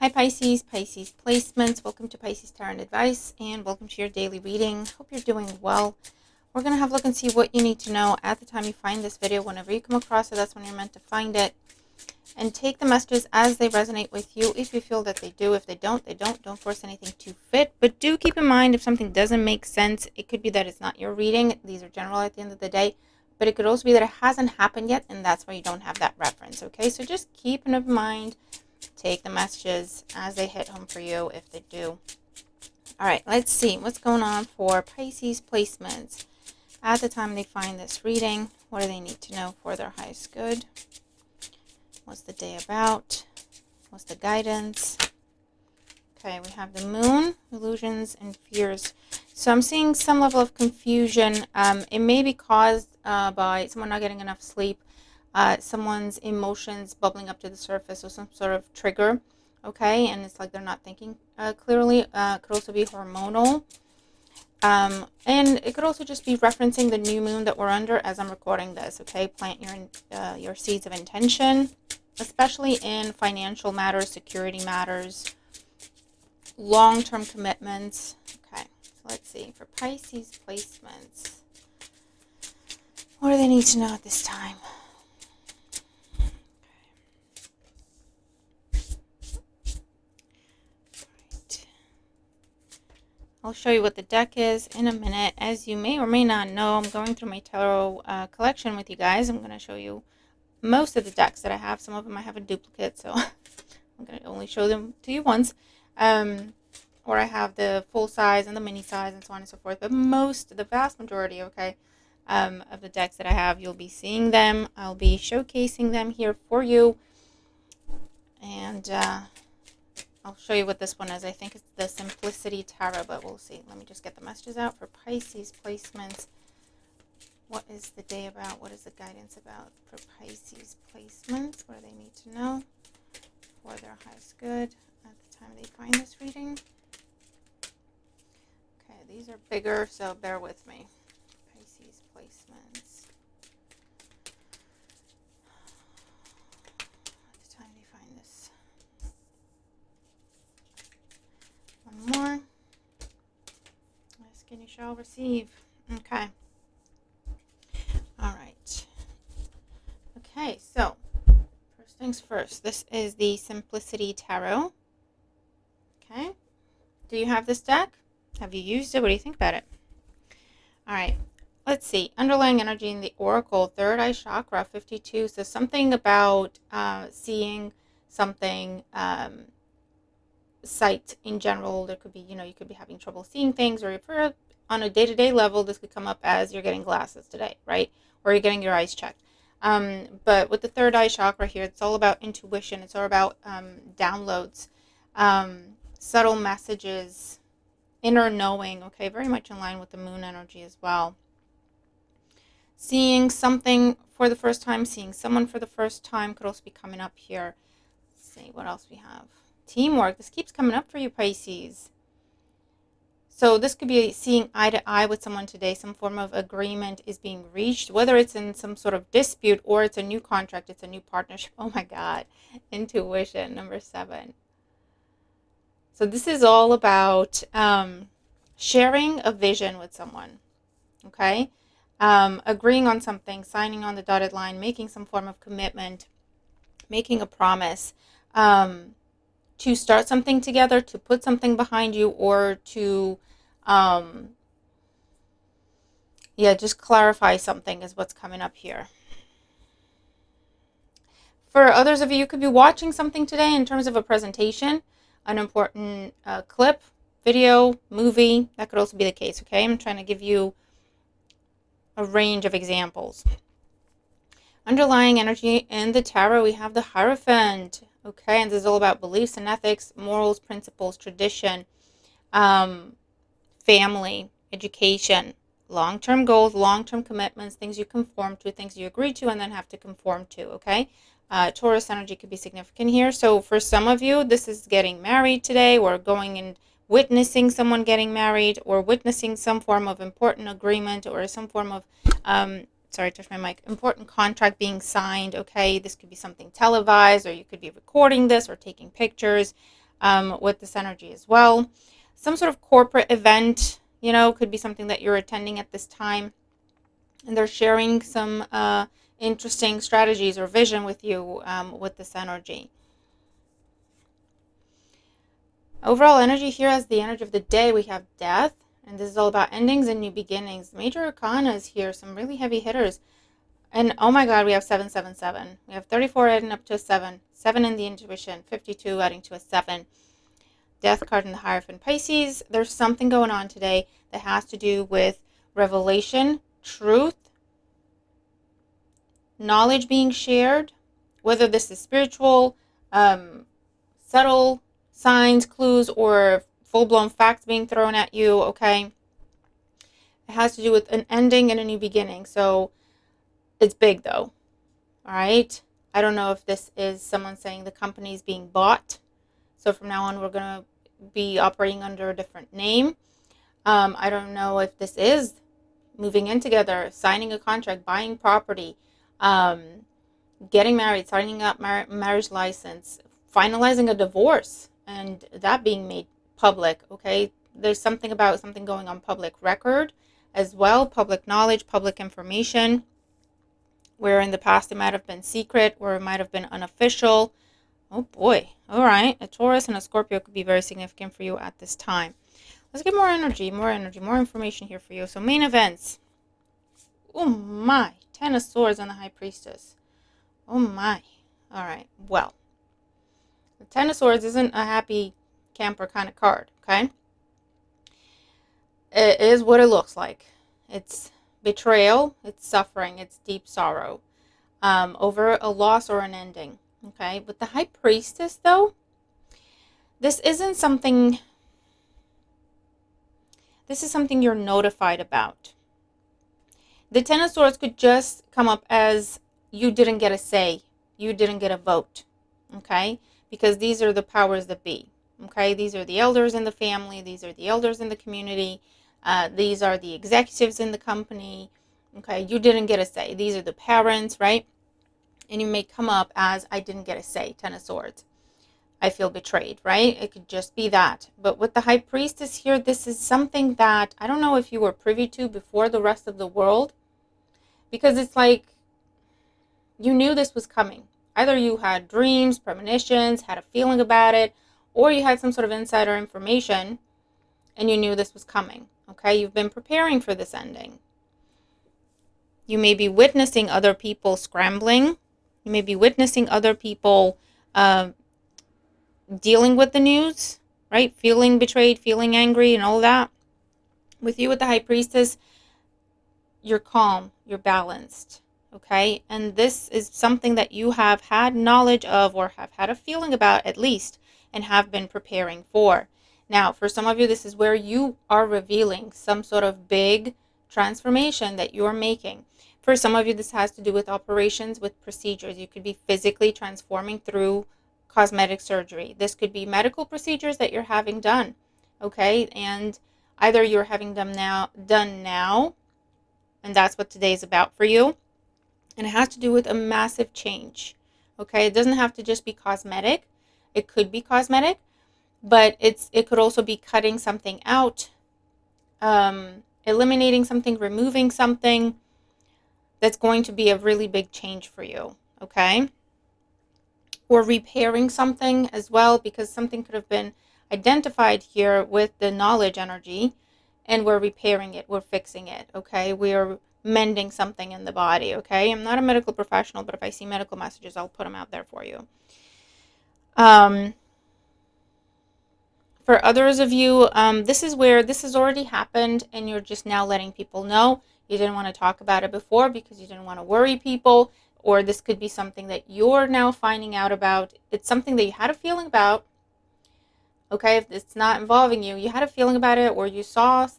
Hi Pisces, Pisces placements. Welcome to Pisces Tarot and Advice, and welcome to your daily reading. Hope you're doing well. We're going to have a look and see what you need to know at the time you find this video. Whenever you come across it, that's when you're meant to find it. And take the messages as they resonate with you. If you feel that they do. If they don't, they don't. Don't force anything to fit. But do keep in mind if something doesn't make sense, it could be that it's not your reading. These are general at the end of the day. But it could also be that it hasn't happened yet, and that's why you don't have that reference. Okay, so just keep in mind. Take the messages as they hit home for you if they do. All right, let's see what's going on for Pisces placements at the time they find this reading. What do they need to know for their highest good? What's the day about? What's the guidance? Okay, we have the moon, illusions and fears. So I'm seeing some level of confusion. It may be caused by someone not getting enough sleep. Someone's emotions bubbling up to the surface, or some sort of trigger, okay, and it's like they're not thinking clearly. Could also be hormonal, and it could also just be referencing the new moon that we're under as I'm recording this, okay. Plant your seeds of intention, especially in financial matters, security matters, long-term commitments. Okay, so let's see for Pisces placements, what do they need to know at this time? I'll show you what the deck is in a minute. As you may or may not know, I'm going through my tarot collection with you guys. I'm going to show you most of the decks that I have. Some of them I have a duplicate, so I'm going to only show them to you once. Or I have the full size and the mini size and so on and so forth. But the vast majority, okay, of the decks that I have, you'll be seeing them. I'll be showcasing them here for you. And I'll show you what this one is. I think it's the Simplicity Tarot, but we'll see. Let me just get the messages out for Pisces placements. What is the day about? What is the guidance about for Pisces placements? What do they need to know for their highest good at the time they find this reading? Okay, these are bigger, so bear with me. Pisces placements. At the time they find this. More. Ask and you shall receive. Okay. All right. Okay, so first things first. This is the Simplicity Tarot. Okay. Do you have this deck? Have you used it? What do you think about it? All right. Let's see. Underlying energy in the Oracle, third eye chakra, 52. So something about seeing something. Sight in general. There could be, you could be having trouble seeing things, or if you're on a day-to-day level, this could come up as you're getting glasses today, right? Or you're getting your eyes checked. But with the third eye chakra here, it's all about intuition. It's all about downloads, subtle messages, inner knowing, okay? Very much in line with the moon energy as well. Seeing something for the first time, seeing someone for the first time could also be coming up here. Let's see what else we have. Teamwork. This keeps coming up for you, Pisces. So this could be seeing eye to eye with someone today. Some form of agreement is being reached, whether it's in some sort of dispute or it's a new contract, it's a new partnership. Oh my God. Intuition, number 7. So this is all about sharing a vision with someone. Okay? Agreeing on something, signing on the dotted line, making some form of commitment, making a promise. To start something together, to put something behind you, or to, just clarify something is what's coming up here. For others of you, you could be watching something today in terms of a presentation, an important clip, video, movie. That could also be the case, okay? I'm trying to give you a range of examples. Underlying energy in the tarot, we have the Hierophant. Okay, and this is all about beliefs and ethics, morals, principles, tradition, family, education, long-term goals, long-term commitments, things you conform to, things you agree to, and then have to conform to, okay? Taurus energy could be significant here. So for some of you, this is getting married today, or going and witnessing someone getting married, or witnessing some form of important agreement, or some form of sorry, I touched my mic, important contract being signed, okay? This could be something televised, or you could be recording this or taking pictures. with this energy as well. Some sort of corporate event, could be something that you're attending at this time. And they're sharing some interesting strategies or vision with you with this energy. Overall energy here as the energy of the day, we have death. And this is all about endings and new beginnings. Major arcana is here, some really heavy hitters. And oh my god, we have 777. We have 34 adding up to a 7. 7 in the intuition. 52 adding to a 7. Death card in the Hierophant Pisces. There's something going on today that has to do with revelation, truth, knowledge being shared, whether this is spiritual, subtle signs, clues, or full-blown facts being thrown at you, okay? It has to do with an ending and a new beginning. So it's big, though, all right? I don't know if this is someone saying the company's being bought. So from now on, we're going to be operating under a different name. I don't know if this is moving in together, signing a contract, buying property, getting married, signing up marriage license, finalizing a divorce, and that being made public, okay? There's something about something going on public record as well, public knowledge, public information, where in the past it might have been secret or it might have been unofficial. Oh boy. All right. A Taurus and a Scorpio could be very significant for you at this time. Let's get more energy, more information here for you. So main events. Oh my. 10 of Swords and the High Priestess. Oh my. All right. Well, the 10 of Swords isn't a happy camper kind of card, okay? It is what it looks like. It's betrayal, it's suffering, it's deep sorrow over a loss or an ending, okay? With the High Priestess, though, this is something you're notified about. The 10 of Swords could just come up as you didn't get a say, you didn't get a vote, okay? Because these are the powers that be, okay? These are the elders in the family, these are the elders in the community, these are the executives in the company, okay? You didn't get a say. These are the parents, right? And you may come up as, I didn't get a say, 10 of Swords. I feel betrayed, right? It could just be that. But with the High Priestess here, this is something that I don't know if you were privy to before the rest of the world, because it's like you knew this was coming. Either you had dreams, premonitions, had a feeling about it, or you had some sort of insider information and you knew this was coming, okay? You've been preparing for this ending. You may be witnessing other people scrambling. You may be witnessing other people dealing with the news, right? Feeling betrayed, feeling angry, and all that. With you, with the High Priestess, you're calm, you're balanced, okay? And this is something that you have had knowledge of or have had a feeling about at least and have been preparing for. Now, for some of you, this is where you are revealing some sort of big transformation that you're making. For some of you, this has to do with operations, with procedures. You could be physically transforming through cosmetic surgery. This could be medical procedures that you're having done, okay? And either you're having them done now, and that's what today is about for you. And it has to do with a massive change, okay? It doesn't have to just be cosmetic. It could be cosmetic, but it could also be cutting something out, eliminating something, removing something that's going to be a really big change for you, okay? Or repairing something as well, because something could have been identified here with the knowledge energy, and we're repairing it, we're fixing it, okay? We're mending something in the body, okay? I'm not a medical professional, but if I see medical messages, I'll put them out there for you. For others of you, this is where this has already happened and you're just now letting people know. You didn't want to talk about it before because you didn't want to worry people, or this could be something that you're now finding out about. It's something that you had a feeling about, okay? If it's not involving you, you had a feeling about it, or you saw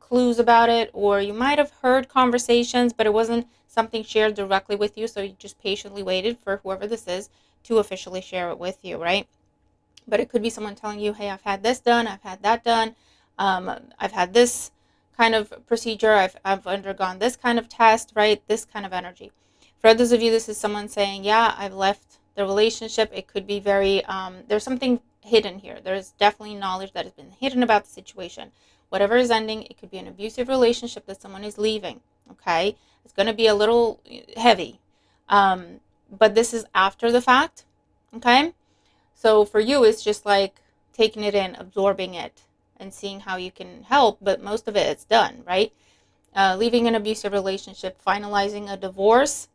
clues about it, or you might have heard conversations, but it wasn't something shared directly with you, so you just patiently waited for whoever this is to officially share it with you, right? But it could be someone telling you, hey, I've had this done, I've had that done, I've had this kind of procedure, I've undergone this kind of test, right? This kind of energy. For others of you, this is someone saying, yeah, I've left the relationship. It could be very, there's something hidden here. There's definitely knowledge that has been hidden about the situation. Whatever is ending, it could be an abusive relationship that someone is leaving, okay? It's going to be a little heavy. But this is after the fact, okay? So for you, it's just like taking it in, absorbing it, and seeing how you can help, but most of it's done, right? Leaving an abusive relationship, finalizing a divorce,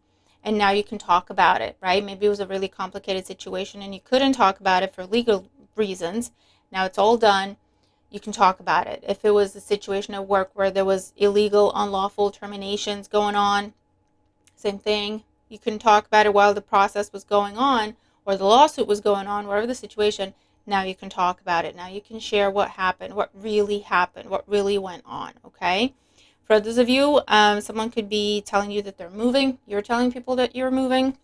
and now you can talk about it, right? Maybe it was a really complicated situation and you couldn't talk about it for legal reasons. Now it's all done. You can talk about it. If it was a situation at work where there was illegal, unlawful terminations going on, same thing. You can talk about it while the process was going on or the lawsuit was going on, wherever the situation. Now you can talk about it. Now you can share what happened, what really went on, okay? For those of you, someone could be telling you that they're moving. You're telling people that you're moving.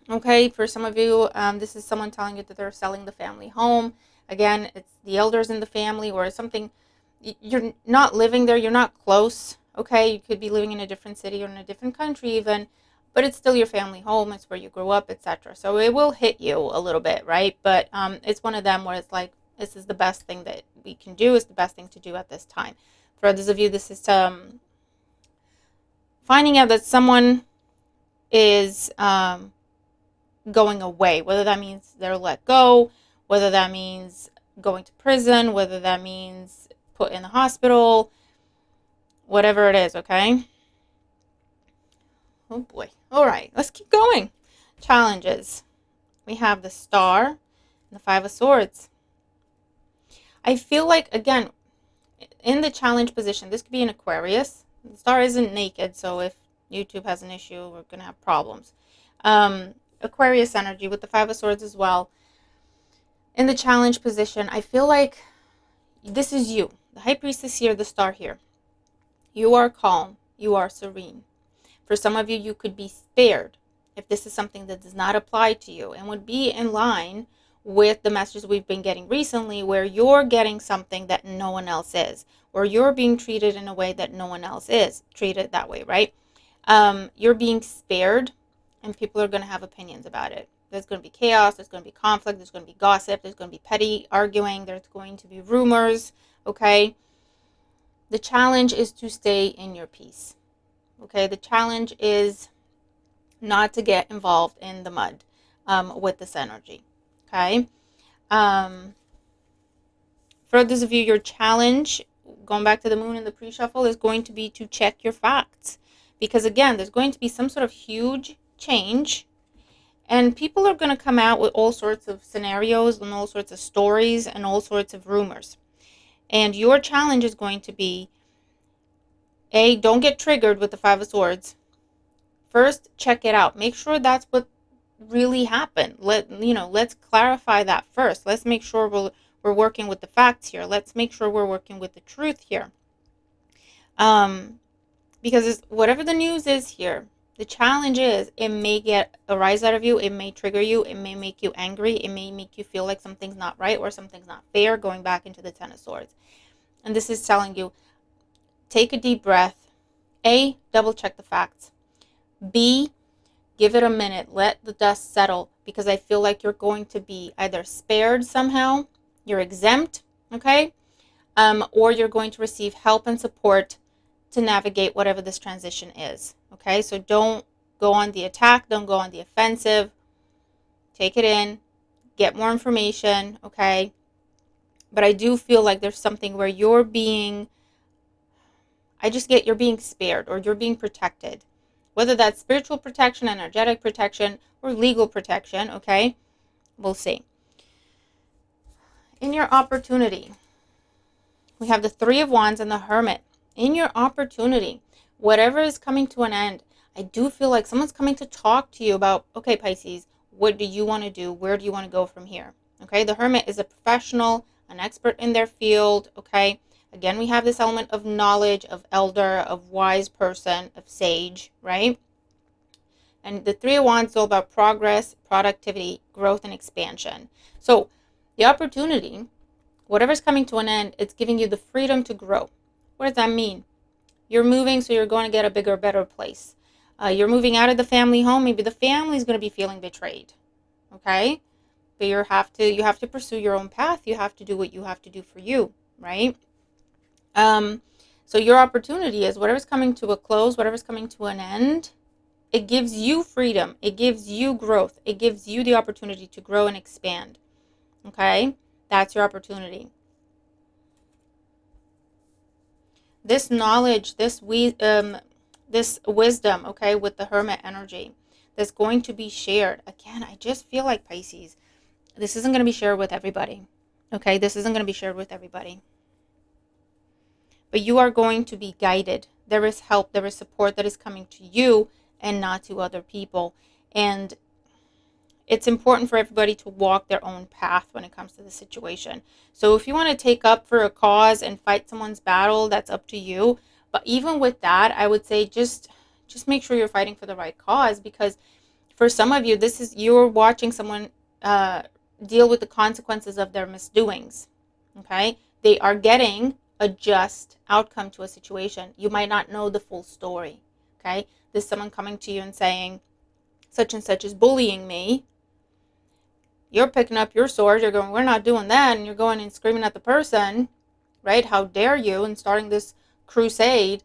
Okay, for some of you, this is someone telling you that they're selling the family home. Again, it's the elders in the family or something. You're not living there. You're not close. Okay, you could be living in a different city or in a different country even, but it's still your family home. It's where you grew up, etc. So it will hit you a little bit, right? But it's one of them where it's like, this is the best thing that we can do. It's the best thing to do at this time. For others of you, this is finding out that someone is going away, whether that means they're let go, whether that means going to prison, whether that means put in the hospital, whatever it is, okay? Oh boy. All right, let's keep going. Challenges. We have the Star and the Five of Swords. I feel like, again, in the challenge position, this could be an Aquarius. The Star isn't naked, so if YouTube has an issue, we're going to have problems. Aquarius energy with the Five of Swords as well. In the challenge position, I feel like this is you. The High Priestess here, the Star here. You are calm. You are serene. For some of you, you could be spared if this is something that does not apply to you and would be in line with the messages we've been getting recently, where you're getting something that no one else is, or you're being treated in a way that no one else is treated that way, right? You're being spared, and people are going to have opinions about it. There's going to be chaos, there's going to be conflict, there's going to be gossip, there's going to be petty arguing, there's going to be rumors, okay? The challenge is to stay in your peace, okay? The challenge is not to get involved in the mud with this energy, okay? For those of you, your challenge, going back to the moon and the pre-shuffle, is going to be to check your facts. Because again, there's going to be some sort of huge change, and people are going to come out with all sorts of scenarios and all sorts of stories and all sorts of rumors. And your challenge is going to be, A, don't get triggered with the Five of Swords. First, check it out. Make sure that's what really happened. Let's clarify that first. Let's make sure we're working with the facts here. Let's make sure we're working with the truth here. Because whatever the news is here, the challenge is, it may get a rise out of you, it may trigger you, it may make you angry, it may make you feel like something's not right or something's not fair, going back into the Ten of Swords. And this is telling you, take a deep breath. A, double check the facts. B, give it a minute. Let the dust settle, because I feel like you're going to be either spared somehow, you're exempt, okay? Or you're going to receive help and support to navigate whatever this transition is, okay? So don't go on the attack, don't go on the offensive. Take it in, get more information, okay? But I do feel like there's something where you're being spared, or you're being protected. Whether that's spiritual protection, energetic protection, or legal protection, okay? We'll see. In your opportunity, we have the Three of Wands and the Hermit. In your opportunity, whatever is coming to an end, I do feel like someone's coming to talk to you about, okay, Pisces, what do you want to do? Where do you want to go from here? Okay, the Hermit is a professional, an expert in their field, okay? Again, we have this element of knowledge, of elder, of wise person, of sage, right? And the Three of Wands is all about progress, productivity, growth, and expansion. So the opportunity, whatever's coming to an end, it's giving you the freedom to grow. What does that mean? You're moving, so you're going to get a bigger, better place. You're moving out of the family home. Maybe the family is going to be feeling betrayed, okay? But you have to pursue your own path. You have to do what you have to do for you, right? So your opportunity is whatever's coming to a close, whatever's coming to an end, it gives you freedom. It gives you growth. It gives you the opportunity to grow and expand. Okay? That's your opportunity. This knowledge, this wisdom, okay, with the Hermit energy, that's going to be shared. Again, I just feel like, Pisces, this isn't going to be shared with everybody. Okay? This isn't going to be shared with everybody. But you are going to be guided. There is help, there is support that is coming to you and not to other people. And it's important for everybody to walk their own path when it comes to the situation. So if you want to take up for a cause and fight someone's battle, that's up to you. But even with that, I would say just make sure you're fighting for the right cause, because for some of you, you're watching someone deal with the consequences of their misdoings. Okay? They are getting a just outcome to a situation. You might not know the full story. Okay? There's someone coming to you and saying, such and such is bullying me. You're picking up your sword. You're going, we're not doing that. And you're going and screaming at the person, right? How dare you? And starting this crusade.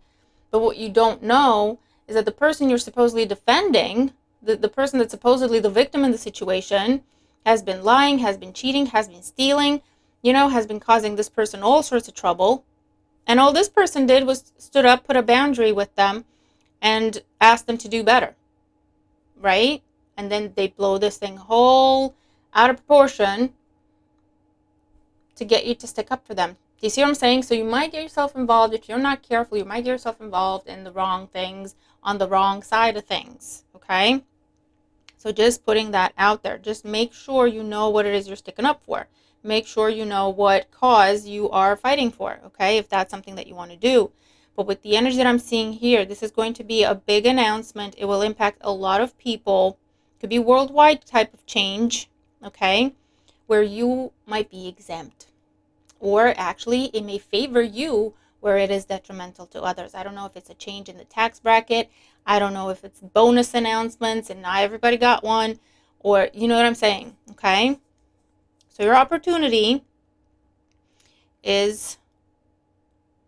But what you don't know is that the person you're supposedly defending, the person that's supposedly the victim in the situation, has been lying, has been cheating, has been stealing, has been causing this person all sorts of trouble. And all this person did was stood up, put a boundary with them, and asked them to do better, right? And then they blow this thing whole out of proportion to get you to stick up for them. Do you see what I'm saying? So you might get yourself involved. If you're not careful, you might get yourself involved in the wrong things, on the wrong side of things, okay? So just putting that out there. Just make sure you know what it is you're sticking up for. Make sure you know what cause you are fighting for, okay, if that's something that you want to do. But with the energy that I'm seeing here, this is going to be a big announcement. It will impact a lot of people. It could be worldwide type of change, okay, where you might be exempt. Or actually, it may favor you where it is detrimental to others. I don't know if it's a change in the tax bracket. I don't know if it's bonus announcements and not everybody got one. Or, you know what I'm saying, okay? So your opportunity is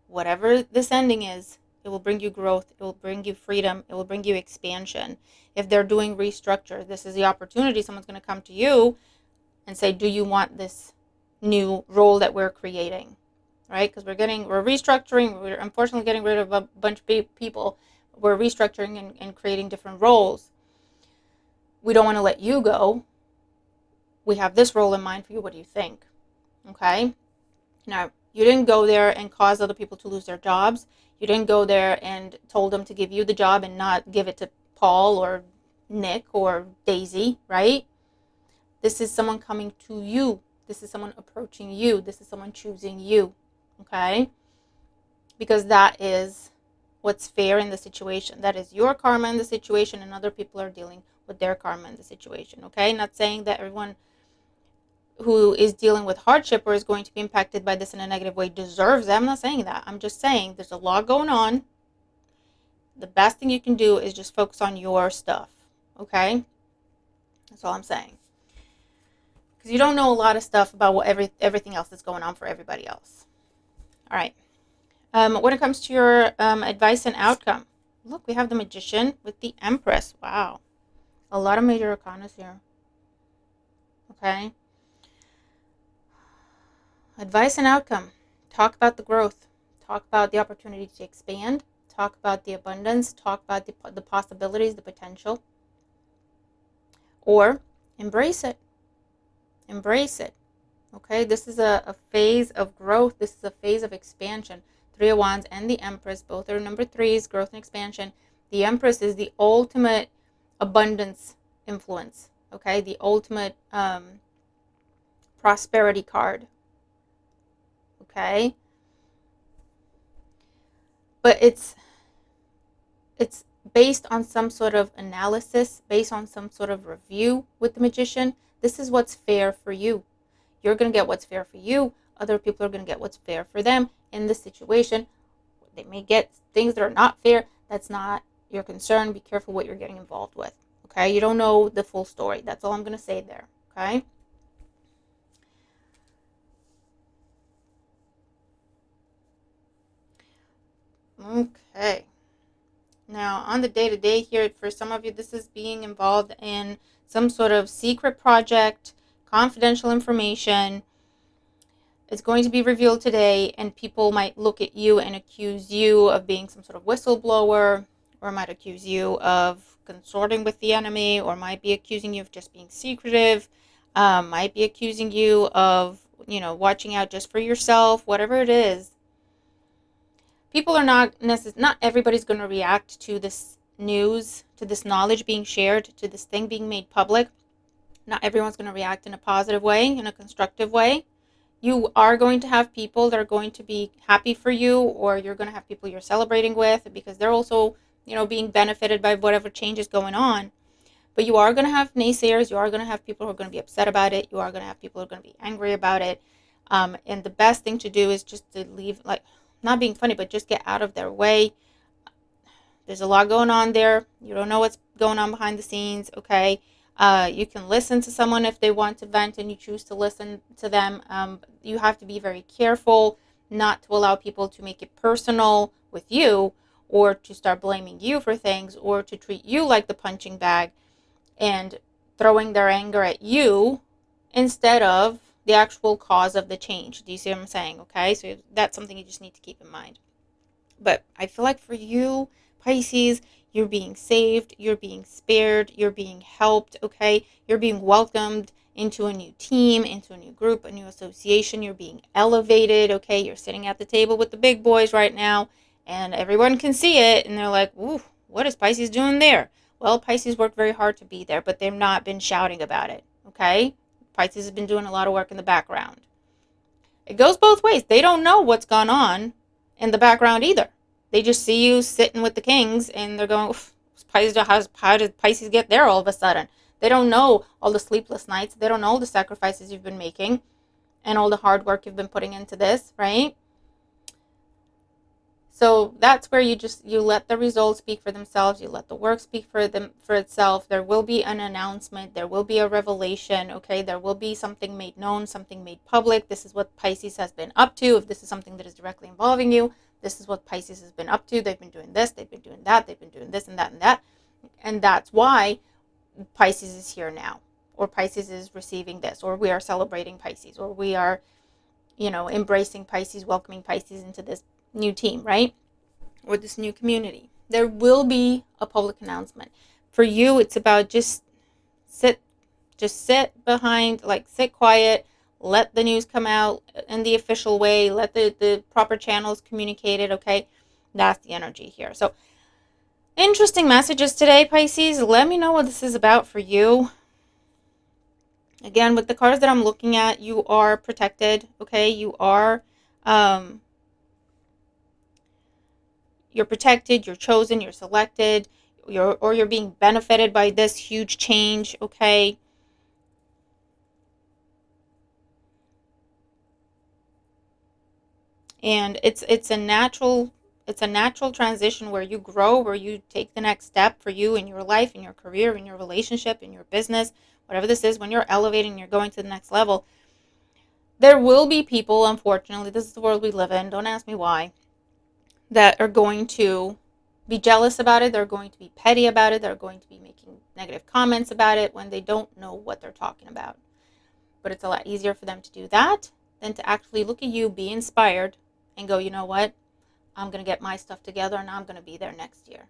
whatever this ending is. It will bring you growth. It will bring you freedom. It will bring you expansion. If they're doing restructure, this is the opportunity. Someone's going to come to you and say, do you want this new role that we're creating, right? Because we're restructuring. We're unfortunately getting rid of a bunch of people. We're restructuring and creating different roles. We don't want to let you go. We have this role in mind for you. What do you think? Okay. Now, you didn't go there and cause other people to lose their jobs. You didn't go there and told them to give you the job and not give it to Paul or Nick or Daisy, right? This is someone coming to you. This is someone approaching you. This is someone choosing you, okay? Because that is what's fair in the situation. That is your karma in the situation, and other people are dealing with their karma in the situation, okay? Not saying that everyone who is dealing with hardship or is going to be impacted by this in a negative way deserves that. I'm not saying that. I'm just saying there's a lot going on. The best thing you can do is just focus on your stuff, okay? That's all I'm saying. Because you don't know a lot of stuff about what everything else that's going on for everybody else. All right. When it comes to your advice and outcome, look, we have the Magician with the Empress. Wow. A lot of major arcana here. Okay. Advice and outcome. Talk about the growth. Talk about the opportunity to expand. Talk about the abundance. Talk about the possibilities, the potential. Or embrace it. Embrace it. Okay, this is a phase of growth. This is a phase of expansion. Three of Wands and the Empress, both are number threes, growth and expansion. The Empress is the ultimate abundance influence. Okay, the ultimate prosperity card. Okay, but it's based on some sort of analysis, based on some sort of review with the Magician. This is what's fair for you. You're going to get what's fair for you. Other people are going to get what's fair for them in this situation. They may get things that are not fair. That's not your concern. Be careful what you're getting involved with. Okay? You don't know the full story. That's all I'm going to say there. Okay? Okay. Now, on the day-to-day here, for some of you, this is being involved in some sort of secret project, confidential information. It's going to be revealed today, and people might look at you and accuse you of being some sort of whistleblower, or might accuse you of consorting with the enemy, or might be accusing you of just being secretive, might be accusing you of, watching out just for yourself, whatever it is. People are not everybody's going to react to this news, to this knowledge being shared, to this thing being made public. Not everyone's going to react in a positive way, in a constructive way. You are going to have people that are going to be happy for you, or you're going to have people you're celebrating with because they're also, being benefited by whatever change is going on. But you are going to have naysayers. You are going to have people who are going to be upset about it. You are going to have people who are going to be angry about it. And the best thing to do is just to leave, not being funny, but just get out of their way. There's a lot going on there. You don't know what's going on behind the scenes, okay? You can listen to someone if they want to vent and you choose to listen to them. You have to be very careful not to allow people to make it personal with you, or to start blaming you for things, or to treat you like the punching bag and throwing their anger at you instead of the actual cause of the change. Do you see what I'm saying? Okay, so that's something you just need to keep in mind. But I feel like for you, Pisces, you're being saved, you're being spared, you're being helped, okay? You're being welcomed into a new team, into a new group, a new association. You're being elevated, okay? You're sitting at the table with the big boys right now, and everyone can see it, and they're like, ooh, what is Pisces doing there? Well, Pisces worked very hard to be there, but they've not been shouting about it, okay? Pisces has been doing a lot of work in the background. It goes both ways. They don't know what's gone on in the background either. They just see you sitting with the kings, and they're going, how did Pisces get there all of a sudden? They don't know all the sleepless nights. They don't know all the sacrifices you've been making and all the hard work you've been putting into this, right? So that's where you let the results speak for themselves. You let the work speak for itself. There will be an announcement. There will be a revelation. Okay, there will be something made known, something made public. This is what Pisces has been up to. If this is something that is directly involving you, this is what Pisces has been up to. They've been doing this. They've been doing that. They've been doing this and that and that. And that's why Pisces is here now, or Pisces is receiving this, or we are celebrating Pisces, or we are, embracing Pisces, welcoming Pisces into this new team, right? Or this new community. There will be a public announcement. For you, it's about just sit behind, sit quiet, let the news come out in the official way, let the proper channels communicate it, okay? That's the energy here. So, interesting messages today, Pisces. Let me know what this is about for you. Again, with the cards that I'm looking at, you are protected, okay? You are, you're protected, you're chosen, you're selected, you're being benefited by this huge change, okay? And it's a natural transition where you grow, where you take the next step for you in your life, in your career, in your relationship, in your business, whatever this is. When you're elevating, you're going to the next level. There will be people, unfortunately, this is the world we live in, don't ask me why, that are going to be jealous about it. They're going to be petty about it. They're going to be making negative comments about it when they don't know what they're talking about. But it's a lot easier for them to do that than to actually look at you, be inspired, and go, you know what? I'm going to get my stuff together and I'm going to be there next year.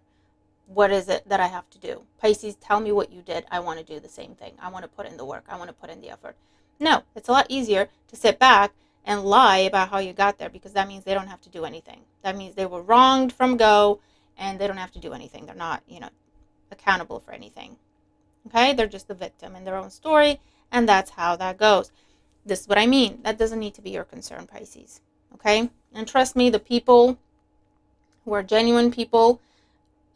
What is it that I have to do? Pisces, tell me what you did. I want to do the same thing. I want to put in the work. I want to put in the effort. No, it's a lot easier to sit back and lie about how you got there, because that means they don't have to do anything. That means they were wronged from go and they don't have to do anything. They're not, accountable for anything. Okay? They're just the victim in their own story, and that's how that goes. This is what I mean. That doesn't need to be your concern, Pisces. Okay? And trust me, the people who are genuine people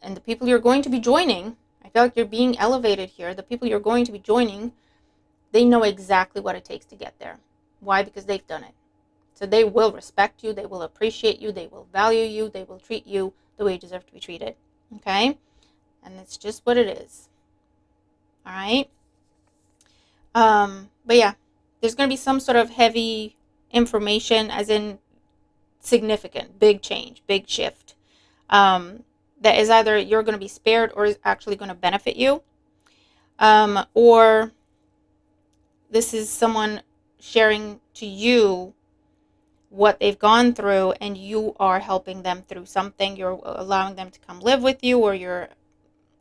and the people you're going to be joining, I feel like you're being elevated here. The people you're going to be joining, they know exactly what it takes to get there. Why? Because they've done it. So they will respect you, they will appreciate you, they will value you, they will treat you the way you deserve to be treated. Okay? And it's just what it is. All right? But yeah, there's going to be some sort of heavy information, as in significant, big change, big shift. that is either you're going to be spared or is actually going to benefit you. Or this is someone sharing to you what they've gone through, and you are helping them through something. You're allowing them to come live with you, or you're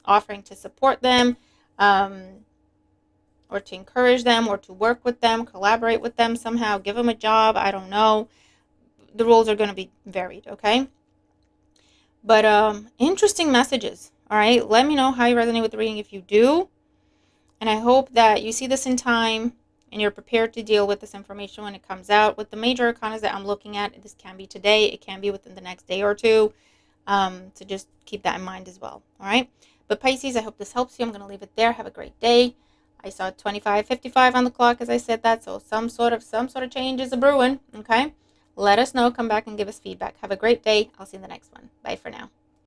offering to support them, or to encourage them, or to work with them, collaborate with them somehow, give them a job. I don't know. The roles are going to be varied, okay? But interesting messages. All right, let me know how you resonate with the reading if you do. And I hope that you see this in time and you're prepared to deal with this information when it comes out. With the major arcana that I'm looking at, this can be today, it can be within the next day or two. So just keep that in mind as well. All right. But Pisces, I hope this helps you. I'm going to leave it there. Have a great day. I saw 25:55 on the clock as I said that, so some sort of change is a brewing. Okay. Let us know. Come back and give us feedback. Have a great day. I'll see you in the next one. Bye for now.